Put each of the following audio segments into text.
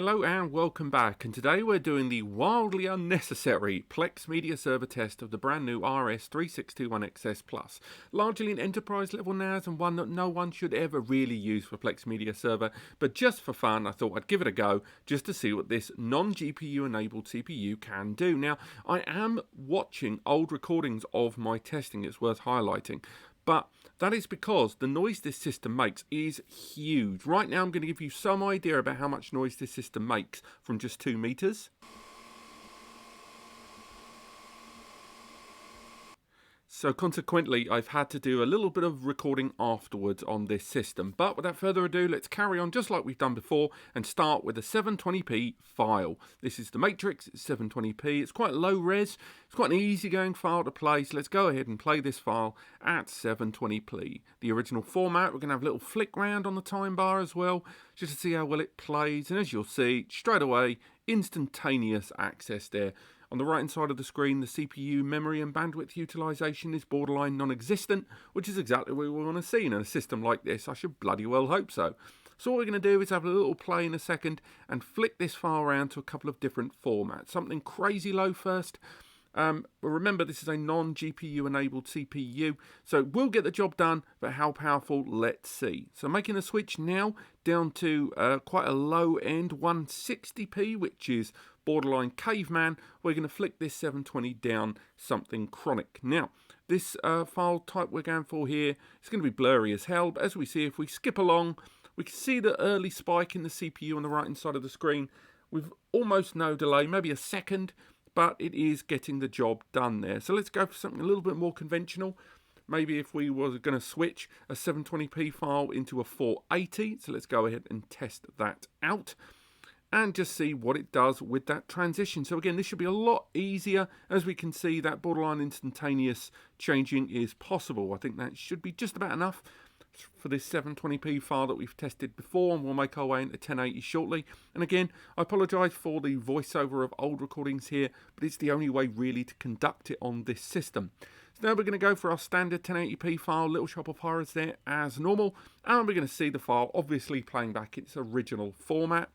Hello and welcome back, and today we're doing the wildly unnecessary Plex media server test of the brand new RS3621xs Plus. Largely an enterprise level NAS and one that no one should ever really use for Plex media server, but just for fun I thought I'd give it a go just to see what this non-GPU enabled CPU can do. Now I am watching old recordings of my testing, it's worth highlighting. But that is because the noise this system makes is huge. Right now I'm going to give you some idea about how much noise this system makes from just 2 meters. So consequently, I've had to do a little bit of recording afterwards on this system. But without further ado, let's carry on just like we've done before and start with a 720p file. This is the Matrix, it's 720p, it's quite low res, it's quite an easygoing file to play, so let's go ahead and play this file at 720p. The original format, we're going to have a little flick round on the time bar as well, just to see how well it plays, and as you'll see, straight away, instantaneous access there. On the right hand side of the screen, the CPU memory and bandwidth utilization is borderline non-existent, which is exactly what we want to see in a system like this. I should bloody well hope so. So what we're going to do is have a little play in a second and flick this file around to a couple of different formats. Something crazy low first. But remember, this is a non-GPU enabled CPU, so it will get the job done, but how powerful, let's see. So making a switch now down to quite a low end 160p, which is borderline caveman. We're going to flick this 720 down something chronic. Now, this file type we're going for here is going to be blurry as hell, but as we see, if we skip along, we can see the early spike in the CPU on the right hand side of the screen with almost no delay, maybe a second, but it is getting the job done there. So let's go for something a little bit more conventional. Maybe if we were going to switch a 720p file into a 480, so let's go ahead and test that out and just see what it does with that transition. So again, this should be a lot easier. As we can see, that borderline instantaneous changing is possible. I think that should be just about enough for this 720p file that we've tested before, and we'll make our way into 1080 shortly. And again, I apologise for the voiceover of old recordings here, but it's the only way really to conduct it on this system. So now we're going to go for our standard 1080p file, little shop of horrors there as normal, and we're going to see the file obviously playing back its original format,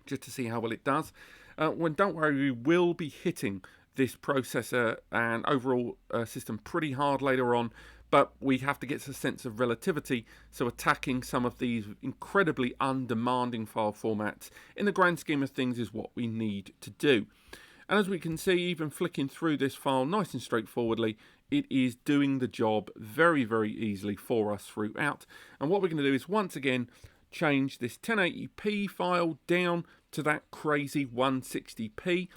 just to see how well it does. Don't worry, we will be hitting this processor and overall system pretty hard later on, but we have to get a sense of relativity, so attacking some of these incredibly undemanding file formats in the grand scheme of things is what we need to do. And as we can see, even flicking through this file nice and straightforwardly, it is doing the job very, very easily for us throughout. And what we're going to do is once again change this 1080p file down to that crazy 160p.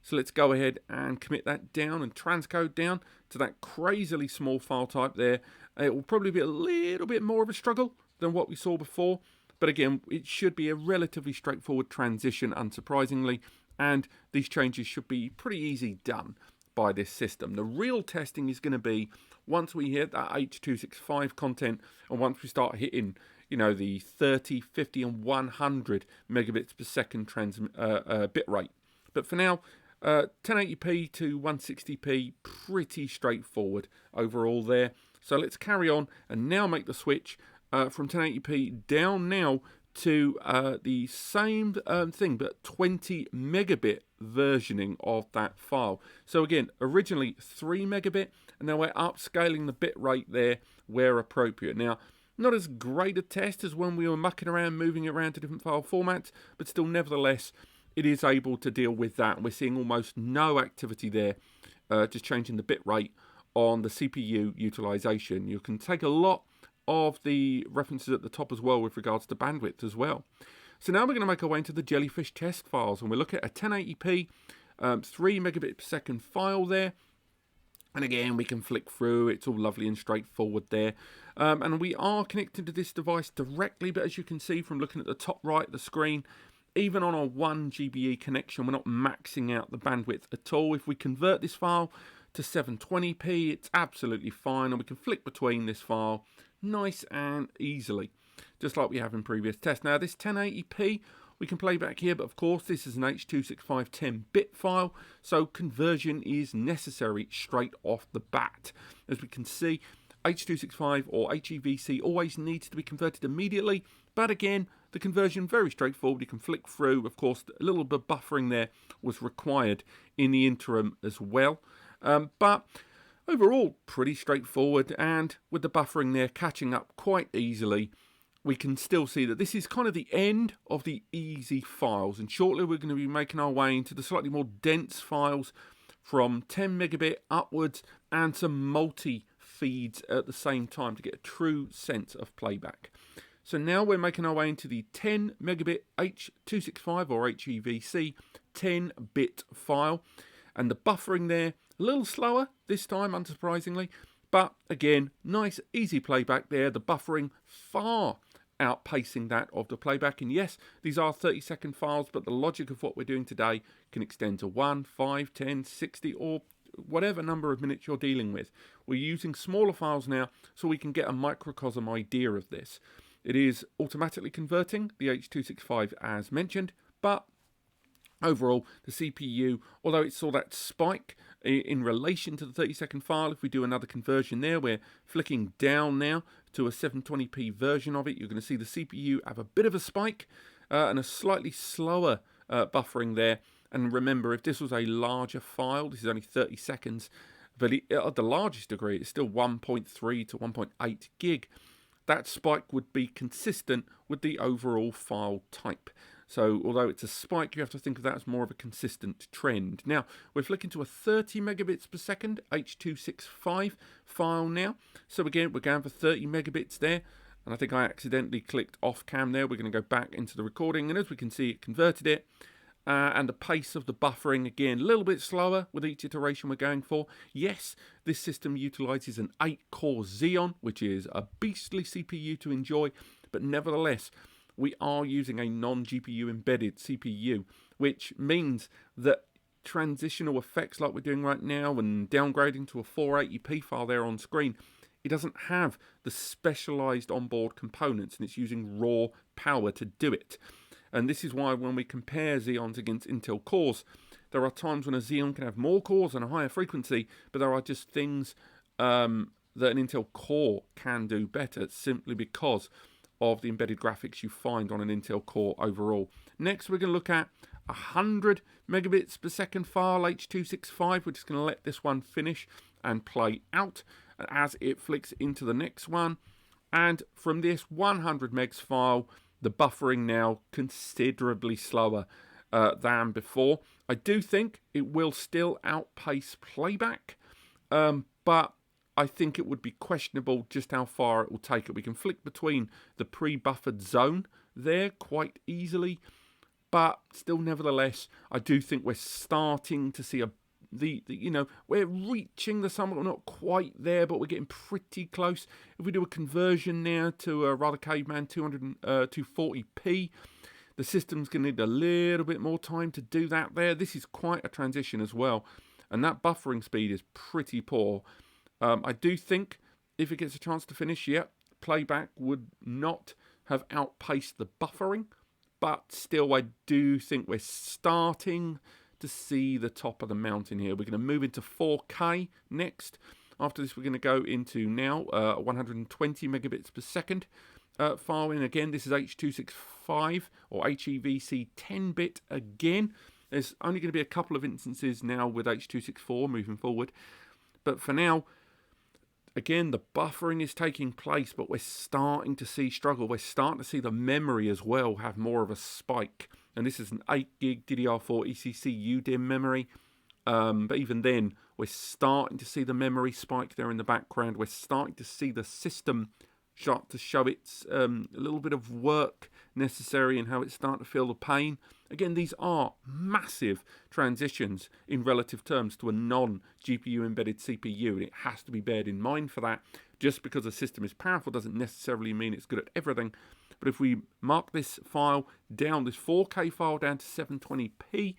So let's go ahead and commit that down and transcode down to that crazily small file type there. It will probably be a little bit more of a struggle than what we saw before, but again, it should be a relatively straightforward transition, unsurprisingly, and these changes should be pretty easy done by this system. The real testing is going to be once we hit that H.265 content and once we start hitting, you know, the 30, 50 and 100 megabits per second bit rate. But for now, 1080p to 160p, pretty straightforward overall there. So let's carry on and now make the switch from 1080p down now to the same thing, but 20 megabit versioning of that file. So again, originally 3 megabit, and now we're upscaling the bit rate there where appropriate. Now, not as great a test as when we were mucking around, moving it around to different file formats, but still, nevertheless, it is able to deal with that. We're seeing almost no activity there, just changing the bit rate on the CPU utilization. You can take a lot of the references at the top as well with regards to bandwidth as well. So now we're going to make our way into the Jellyfish test files, and we'll look at a 1080p 3 megabit per second file there. And again, we can flick through, it's all lovely and straightforward there. And we are connected to this device directly, but as you can see from looking at the top right of the screen, even on a 1 GBE connection, we're not maxing out the bandwidth at all. If we convert this file to 720p, it's absolutely fine, and we can flick between this file nice and easily, just like we have in previous tests. Now, this 1080p, we can play back here, but of course, this is an H.265 10-bit file, so conversion is necessary straight off the bat. As we can see, H.265 or HEVC always needs to be converted immediately, but again, the conversion very straightforward. You can flick through. Of course, a little bit of buffering there was required in the interim as well, but overall pretty straightforward, and with the buffering there catching up quite easily, we can still see that this is kind of the end of the easy files, and shortly we're going to be making our way into the slightly more dense files from 10 megabit upwards and some multi-feeds at the same time to get a true sense of playback. So now we're making our way into the 10 megabit H.265 or HEVC 10-bit file, and the buffering there a little slower this time, unsurprisingly, but again, nice easy playback there. The buffering far outpacing that of the playback, and yes, these are 30-second files, but the logic of what we're doing today can extend to 1, 5, 10, 60, or whatever number of minutes you're dealing with. We're using smaller files now so we can get a microcosm idea of this. It is automatically converting the H.265 as mentioned, but overall the CPU, although it saw that spike in relation to the 30-second file, if we do another conversion there, we're flicking down now to a 720p version of it, you're going to see the CPU have a bit of a spike and a slightly slower buffering there. And remember, if this was a larger file, this is only 30 seconds, but at the largest degree, it's still 1.3 to 1.8 gig. That spike would be consistent with the overall file type. So although it's a spike, you have to think of that as more of a consistent trend. Now, we're flicking to a 30 megabits per second H.265 file now. So again, we're going for 30 megabits there. And I think I accidentally clicked off cam there. We're going to go back into the recording. And as we can see, it converted it. And the pace of the buffering, again, a little bit slower with each iteration we're going for. Yes, this system utilizes an 8-core Xeon, which is a beastly CPU to enjoy. But nevertheless, we are using a non-GPU embedded CPU, which means that transitional effects like we're doing right now and downgrading to a 480p file there on screen, it doesn't have the specialized onboard components, and it's using raw power to do it. And this is why when we compare Xeons against Intel cores, there are times when a Xeon can have more cores and a higher frequency, but there are just things that an Intel core can do better simply because of the embedded graphics you find on an Intel core overall. Next, we're going to look at 100 megabits per second file H.265. We're just going to let this one finish and play out as it flicks into the next one. And from this 100 megs file, the buffering now considerably slower than before. I do think it will still outpace playback, but I think it would be questionable just how far it will take it. We can flick between the pre-buffered zone there quite easily, but still, nevertheless, I do think we're starting to see we're reaching the summit. We're not quite there, but we're getting pretty close. If we do a conversion now to a rather caveman 240p, the system's going to need a little bit more time to do that there. This is quite a transition as well, and that buffering speed is pretty poor. I do think if it gets a chance to finish, playback would not have outpaced the buffering, but still I do think we're starting to see the top of the mountain here. We're going to move into 4K next. After this, we're going to go into now 120 megabits per second file. And again, this is H.265 or HEVC 10-bit again. There's only going to be a couple of instances now with H.264 moving forward. But for now, again, the buffering is taking place, but we're starting to see struggle. We're starting to see the memory as well have more of a spike. And this is an 8 gig DDR4 ECC UDIMM memory. But even then, we're starting to see the memory spike there in the background. We're starting to see the system start to show its a little bit of work necessary and how it's starting to feel the pain. Again, these are massive transitions in relative terms to a non-GPU embedded CPU, and it has to be bared in mind for that. Just because a system is powerful doesn't necessarily mean it's good at everything. But if we mark this file down, this 4K file down to 720p,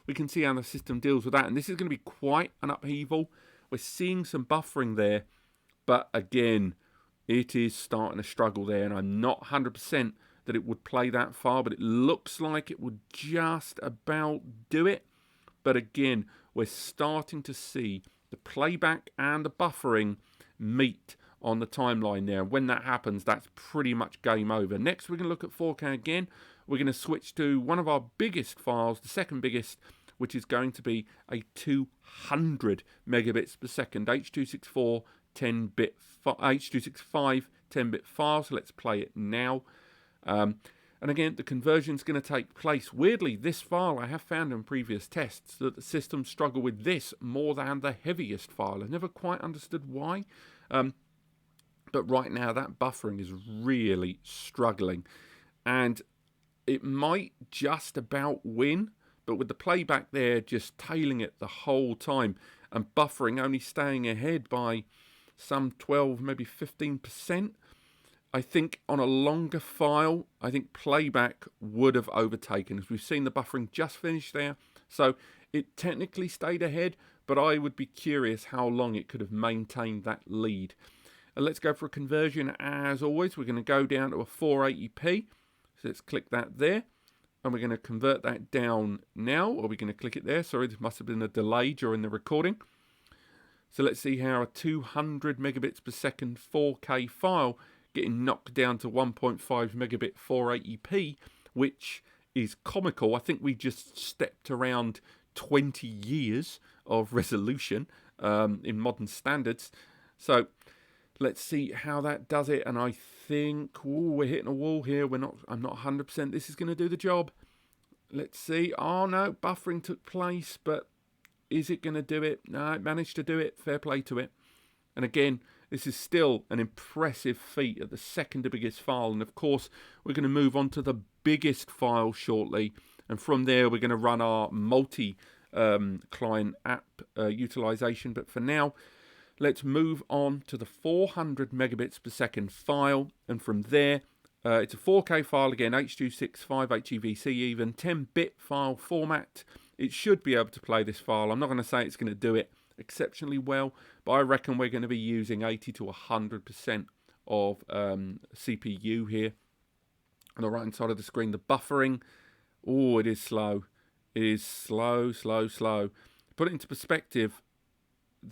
we can see how the system deals with that. And this is going to be quite an upheaval. We're seeing some buffering there, but again, it is starting to struggle there, and I'm not 100% that it would play that far, but it looks like it would just about do it. But again, we're starting to see the playback and the buffering meet on the timeline there. When that happens, that's pretty much game over. Next, we're going to look at 4K again. We're going to switch to one of our biggest files, the second biggest, which is going to be a 200 megabits per second H.264 10-bit H.265 10-bit file. So let's play it now. And again, the conversion is going to take place. Weirdly, this file, I have found in previous tests that the systems struggle with this more than the heaviest file. I never quite understood why. But right now, that buffering is really struggling. And it might just about win, but with the playback there just tailing it the whole time and buffering only staying ahead by some 12, maybe 15%, I think on a longer file, I think playback would have overtaken, as we've seen the buffering just finish there. So it technically stayed ahead, but I would be curious how long it could have maintained that lead. And let's go for a conversion. As always, we're going to go down to a 480p. So let's click that there. And we're going to convert that down now. Or we're going to click it there. Sorry, this must have been a delay during the recording. So let's see how a 200 megabits per second 4K file getting knocked down to 1.5 megabit 480p, which is comical. I think we just stepped around 20 years of resolution in modern standards. So let's see how that does it. And I think we're hitting a wall here. I'm not 100% this is going to do the job. Let's see. Oh no, buffering took place, but is it going to do it? No, it managed to do it. Fair play to it. And again, this is still an impressive feat at the second biggest file. And of course, we're going to move on to the biggest file shortly. And from there, we're going to run our multi-client app utilization. But for now, let's move on to the 400 megabits per second file. And from there, it's a 4K file again, H.265, HEVC even, 10-bit file format. It should be able to play this file. I'm not going to say it's going to do it exceptionally well, but I reckon we're going to be using 80 to 100% of CPU here. On the right hand side of the screen, the buffering, oh, it is slow. It is slow. Put it into perspective,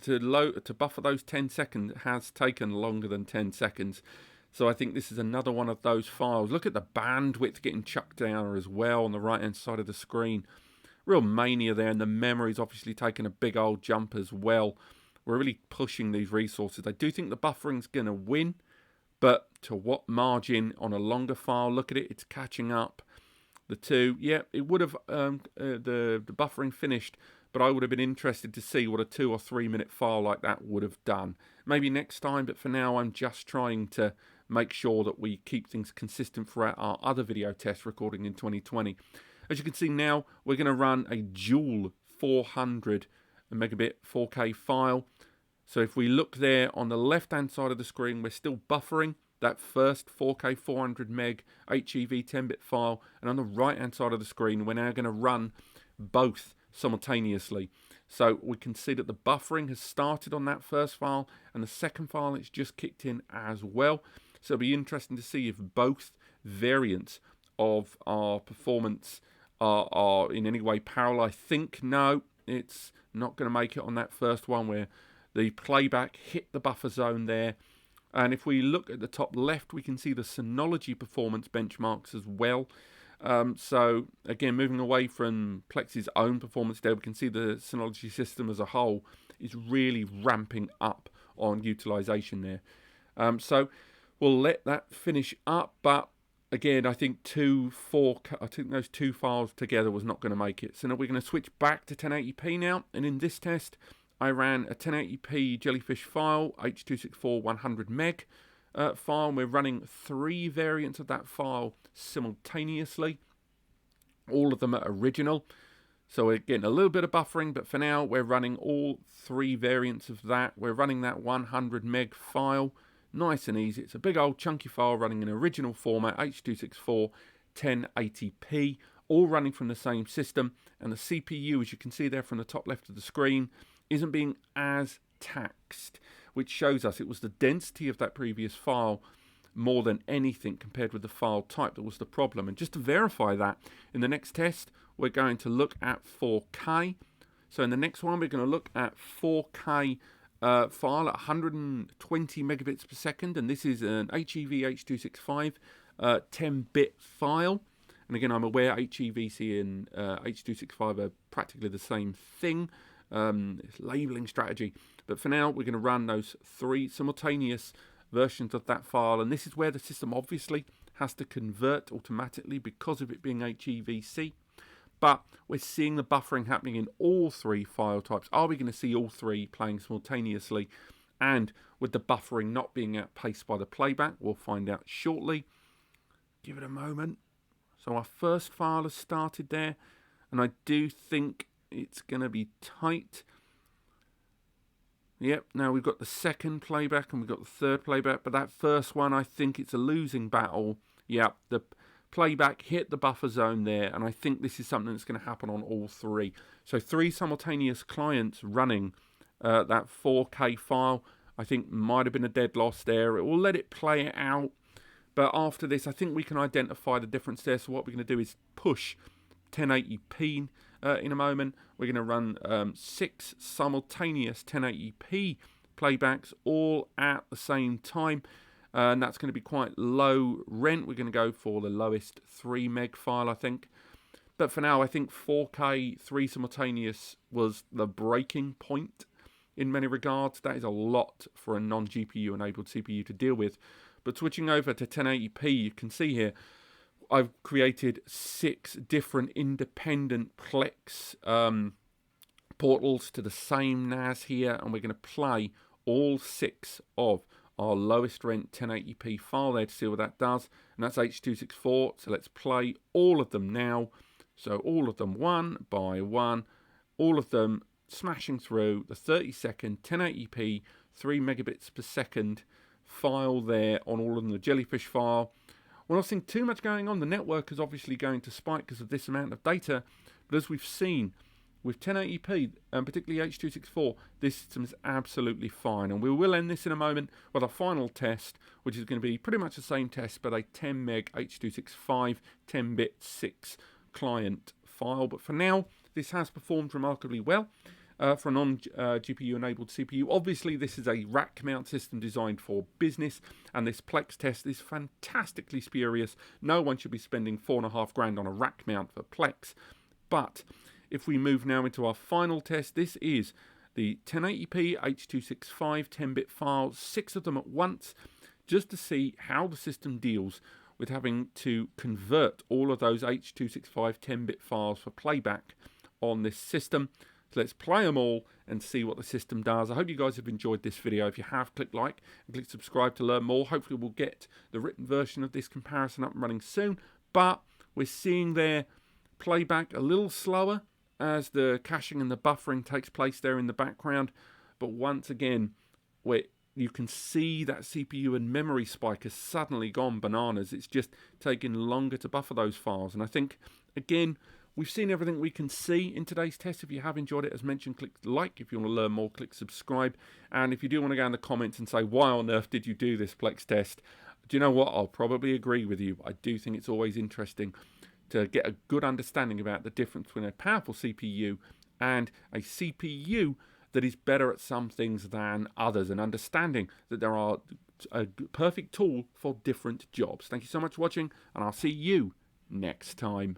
to buffer those 10 seconds has taken longer than 10 seconds. So I think this is another one of those files. Look at the bandwidth getting chucked down as well on the right hand side of the screen. Real mania there, and the memory's obviously taken a big old jump as well. We're really pushing these resources. I do think the buffering's going to win, but to what margin on a longer file? Look at it, it's catching up. The two, yeah, it would have, the buffering finished, but I would have been interested to see what a 2 or 3 minute file like that would have done. Maybe next time, but for now I'm just trying to make sure that we keep things consistent throughout our other video test recording in 2020. As you can see now, we're going to run a dual 400 megabit 4K file. So if we look there on the left-hand side of the screen, we're still buffering that first 4K 400 meg HEV 10-bit file. And on the right-hand side of the screen, we're now going to run both simultaneously. So we can see that the buffering has started on that first file, and the second file it's just kicked in as well. So it'll be interesting to see if both variants of our performance are in any way parallel. I think no, it's not going to make it on that first one where the playback hit the buffer zone there. And if we look at the top left, we can see the Synology performance benchmarks as well. So again, moving away from Plex's own performance there, we can see the Synology system as a whole is really ramping up on utilization there. So we'll let that finish up, but again, I think those two files together was not going to make it. So now we're going to switch back to 1080p now. And in this test, I ran a 1080p Jellyfish file, H.264 100 meg file. We're running 3 variants of that file simultaneously. All of them are original. So we're getting a little bit of buffering, but for now, we're running all 3 variants of that. We're running that 100 meg file. Nice and easy. It's a big old chunky file running in original format, H.264 1080p, all running from the same system. And the CPU, as you can see there from the top left of the screen, isn't being as taxed, which shows us it was the density of that previous file more than anything compared with the file type that was the problem. And just to verify that, in the next test, we're going to look at 4K. So in the next one, we're going to look at 4K file at 120 megabits per second, and this is an HEV H.265 10-bit file. And again, I'm aware HEVC and H.265 are practically the same thing. It's labeling strategy. But for now, we're going to run those 3 simultaneous versions of that file. And this is where the system obviously has to convert automatically because of it being HEVC. But we're seeing the buffering happening in all 3 file types. Are we going to see all 3 playing simultaneously? And with the buffering not being outpaced by the playback, we'll find out shortly. Give it a moment. So our first file has started there, and I do think it's going to be tight. Yep, now we've got the second playback and we've got the third playback, but that first one, I think it's a losing battle. Yep, the playback hit the buffer zone there, and I think this is something that's going to happen on all 3. So 3 simultaneous clients running that 4K file, I think might have been a dead loss there. It will let it play it out. But after this, I think we can identify the difference there. So what we're going to do is push 1080p in a moment. We're going to run 6 simultaneous 1080p playbacks all at the same time. And that's going to be quite low rent. We're going to go for the lowest 3 meg file, I think. But for now, I think 4K 3 simultaneous was the breaking point in many regards. That is a lot for a non-GPU enabled CPU to deal with. But switching over to 1080p, you can see here, I've created 6 different independent Plex portals to the same NAS here, and we're going to play all 6 of our lowest rent 1080p file there to see what that does. And that's H.264, so let's play all of them now. So all of them one by one, all of them smashing through the 30-second 1080p 3 megabits per second file there on all of them, the jellyfish file. We're not seeing too much going on. The network is obviously going to spike because of this amount of data, but as we've seen with 1080p and particularly H.264, this system is absolutely fine. And we will end this in a moment with our final test, which is going to be pretty much the same test but a 10 meg H.265 10-bit 6 client file. But for now, this has performed remarkably well. For a non-GPU enabled CPU. Obviously, this is a rack mount system designed for business, and this Plex test is fantastically spurious. No one should be spending $4.5 grand on a rack mount for Plex. But if we move now into our final test, this is the 1080p H.265 10-bit files, 6 of them at once, just to see how the system deals with having to convert all of those H.265 10-bit files for playback on this system. So let's play them all and see what the system does. I hope you guys have enjoyed this video. If you have, click like and click subscribe to learn more. Hopefully we'll get the written version of this comparison up and running soon. But we're seeing their playback a little slower as the caching and the buffering takes place there in the background. But once again, you can see that CPU and memory spike has suddenly gone bananas. It's just taking longer to buffer those files. And I think, again, we've seen everything we can see in today's test. If you have enjoyed it, as mentioned, click like. If you want to learn more, click subscribe. And if you do want to go in the comments and say, why on earth did you do this Plex test? Do you know what? I'll probably agree with you. I do think it's always interesting to get a good understanding about the difference between a powerful CPU and a CPU that is better at some things than others, and understanding that there are a perfect tool for different jobs. Thank you so much for watching, and I'll see you next time.